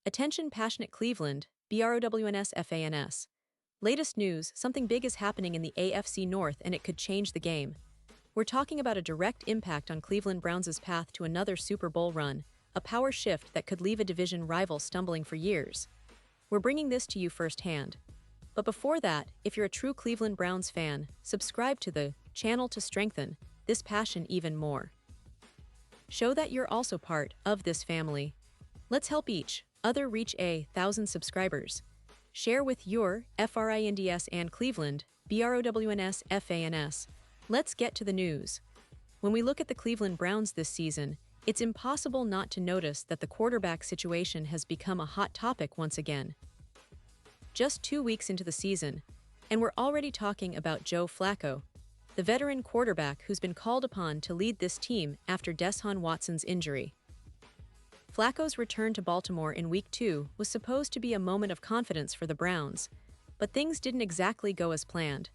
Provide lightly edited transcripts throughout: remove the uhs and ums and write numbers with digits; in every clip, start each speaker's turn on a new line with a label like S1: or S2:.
S1: Attention passionate Cleveland, BROWNS. Latest news, something big is happening in the AFC North and it could change the game. We're talking about a direct impact on Cleveland Browns' path to another Super Bowl run, a power shift that could leave a division rival stumbling for years. We're bringing this to you firsthand. But before that, if you're a true Cleveland Browns fan, subscribe to the channel to strengthen this passion even more. Show that you're also part of this family. Let's help each other reach 1,000 subscribers. Share with your FRINDS and Cleveland, BROWNS. Let's get to the news. When we look at the Cleveland Browns this season, it's impossible not to notice that the quarterback situation has become a hot topic once again. Just 2 weeks into the season, and we're already talking about Joe Flacco, the veteran quarterback who's been called upon to lead this team after Deshaun Watson's injury. Flacco's return to Baltimore in Week 2 was supposed to be a moment of confidence for the Browns, but things didn't exactly go as planned.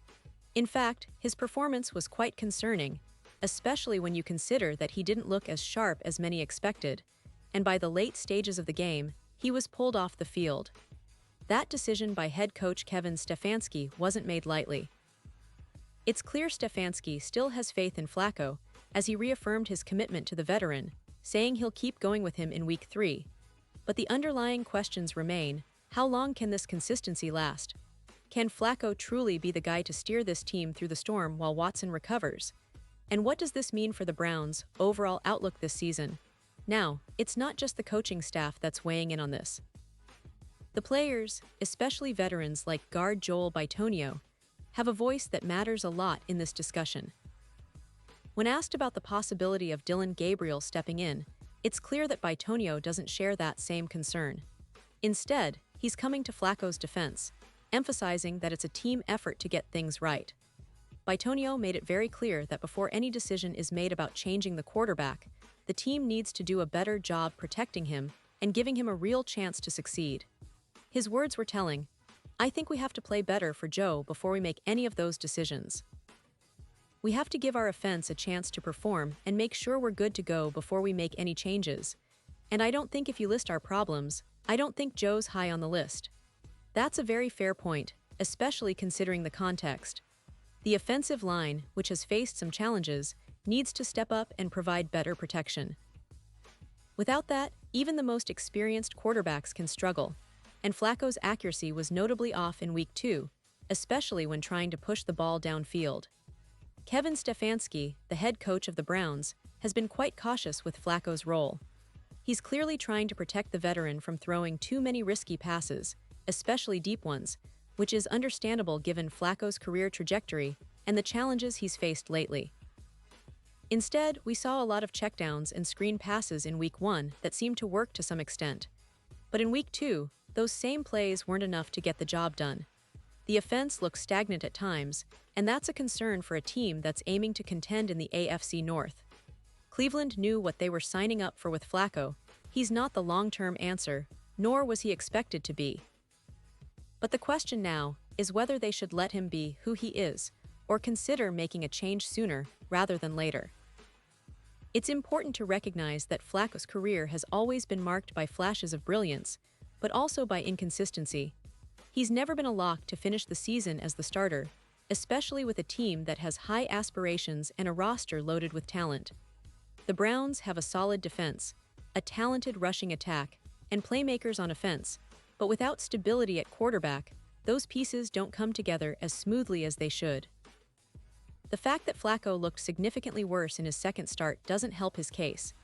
S1: In fact, his performance was quite concerning, especially when you consider that he didn't look as sharp as many expected, and by the late stages of the game, he was pulled off the field. That decision by head coach Kevin Stefanski wasn't made lightly. It's clear Stefanski still has faith in Flacco, as he reaffirmed his commitment to the veteran, saying he'll keep going with him in Week 3. But the underlying questions remain: how long can this consistency last? Can Flacco truly be the guy to steer this team through the storm while Watson recovers? And what does this mean for the Browns' overall outlook this season? Now, it's not just the coaching staff that's weighing in on this. The players, especially veterans like guard Joel Bitonio, have a voice that matters a lot in this discussion. When asked about the possibility of Dillon Gabriel stepping in, it's clear that Bitonio doesn't share that same concern. Instead, he's coming to Flacco's defense, emphasizing that it's a team effort to get things right. Bitonio made it very clear that before any decision is made about changing the quarterback, the team needs to do a better job protecting him and giving him a real chance to succeed. His words were telling: "I think we have to play better for Joe before we make any of those decisions. We have to give our offense a chance to perform and make sure we're good to go before we make any changes. And I don't think if you list our problems, I don't think Joe's high on the list." That's a very fair point, especially considering the context. The offensive line, which has faced some challenges, needs to step up and provide better protection. Without that, even the most experienced quarterbacks can struggle, and Flacco's accuracy was notably off in Week 2, especially when trying to push the ball downfield. Kevin Stefanski, the head coach of the Browns, has been quite cautious with Flacco's role. He's clearly trying to protect the veteran from throwing too many risky passes, especially deep ones, which is understandable given Flacco's career trajectory and the challenges he's faced lately. Instead, we saw a lot of checkdowns and screen passes in Week 1 that seemed to work to some extent. But in Week 2, those same plays weren't enough to get the job done. The offense looks stagnant at times, and that's a concern for a team that's aiming to contend in the AFC North. Cleveland knew what they were signing up for with Flacco. He's not the long-term answer, nor was he expected to be. But the question now is whether they should let him be who he is, or consider making a change sooner rather than later. It's important to recognize that Flacco's career has always been marked by flashes of brilliance, but also by inconsistency. He's never been a lock to finish the season as the starter, especially with a team that has high aspirations and a roster loaded with talent. The Browns have a solid defense, a talented rushing attack, and playmakers on offense, but without stability at quarterback, those pieces don't come together as smoothly as they should. The fact that Flacco looked significantly worse in his second start doesn't help his case.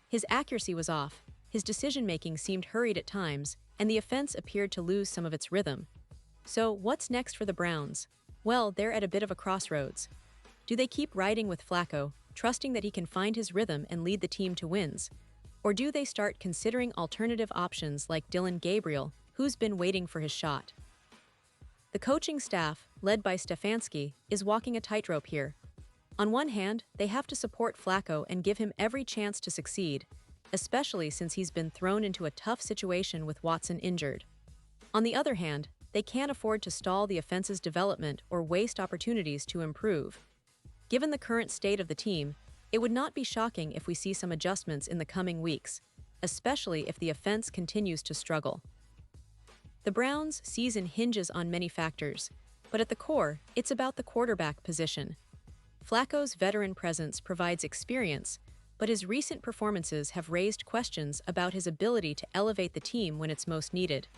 S1: His accuracy was off, his decision-making seemed hurried at times, and the offense appeared to lose some of its rhythm. So, what's next for the Browns? Well, they're at a bit of a crossroads. Do they keep riding with Flacco, trusting that he can find his rhythm and lead the team to wins? Or do they start considering alternative options like Dillon Gabriel, who's been waiting for his shot? The coaching staff, led by Stefanski, is walking a tightrope here. On one hand, they have to support Flacco and give him every chance to succeed, especially since he's been thrown into a tough situation with Watson injured. On the other hand, they can't afford to stall the offense's development or waste opportunities to improve. Given the current state of the team, it would not be shocking if we see some adjustments in the coming weeks, especially if the offense continues to struggle. The Browns' season hinges on many factors, but at the core, it's about the quarterback position. Flacco's veteran presence provides experience, but his recent performances have raised questions about his ability to elevate the team when it's most needed.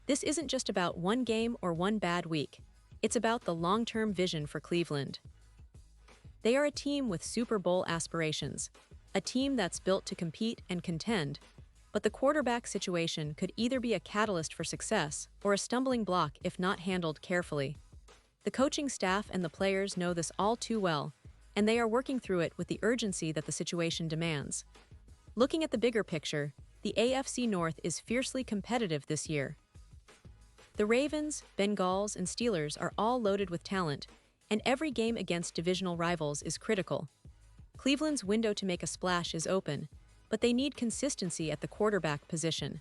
S1: This isn't just about one game or one bad week. It's about the long-term vision for Cleveland. They are a team with Super Bowl aspirations, a team that's built to compete and contend, but the quarterback situation could either be a catalyst for success or a stumbling block if not handled carefully. The coaching staff and the players know this all too well, and they are working through it with the urgency that the situation demands. Looking at the bigger picture, the AFC North is fiercely competitive this year. The Ravens, Bengals, and Steelers are all loaded with talent, and every game against divisional rivals is critical. Cleveland's window to make a splash is open, but they need consistency at the quarterback position.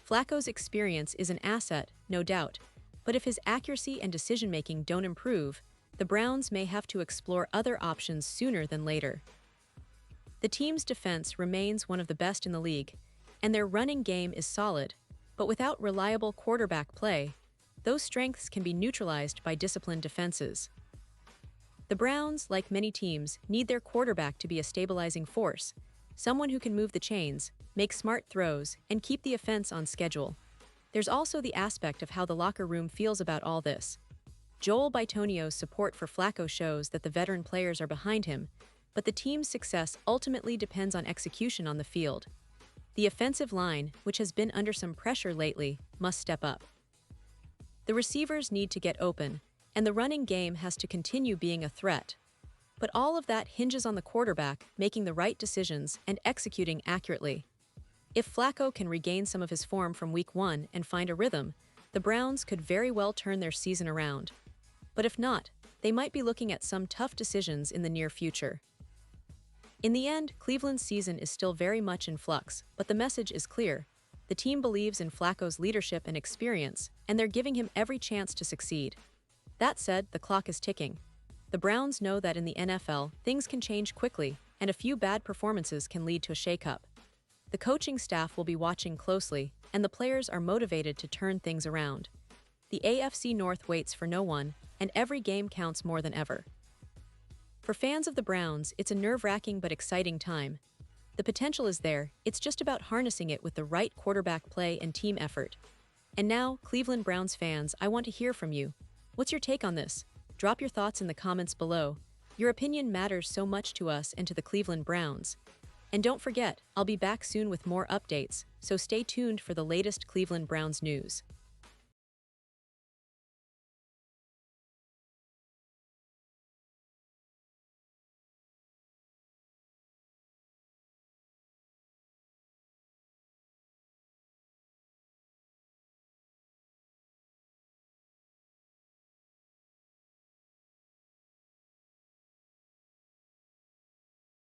S1: Flacco's experience is an asset, no doubt, but if his accuracy and decision-making don't improve, the Browns may have to explore other options sooner than later. The team's defense remains one of the best in the league, and their running game is solid, but without reliable quarterback play, those strengths can be neutralized by disciplined defenses. The Browns, like many teams, need their quarterback to be a stabilizing force, someone who can move the chains, make smart throws, and keep the offense on schedule. There's also the aspect of how the locker room feels about all this. Joel Bitonio's support for Flacco shows that the veteran players are behind him, but the team's success ultimately depends on execution on the field. The offensive line, which has been under some pressure lately, must step up. The receivers need to get open, and the running game has to continue being a threat. But all of that hinges on the quarterback making the right decisions and executing accurately. If Flacco can regain some of his form from Week 1 and find a rhythm, the Browns could very well turn their season around. But if not, they might be looking at some tough decisions in the near future. In the end, Cleveland's season is still very much in flux, but the message is clear. The team believes in Flacco's leadership and experience, and they're giving him every chance to succeed. That said, the clock is ticking. The Browns know that in the NFL, things can change quickly, and a few bad performances can lead to a shakeup. The coaching staff will be watching closely, and the players are motivated to turn things around. The AFC North waits for no one, and every game counts more than ever. For fans of the Browns, it's a nerve-wracking but exciting time. The potential is there, it's just about harnessing it with the right quarterback play and team effort. And now, Cleveland Browns fans, I want to hear from you. What's your take on this? Drop your thoughts in the comments below. Your opinion matters so much to us and to the Cleveland Browns. And don't forget, I'll be back soon with more updates, so stay tuned for the latest Cleveland Browns news.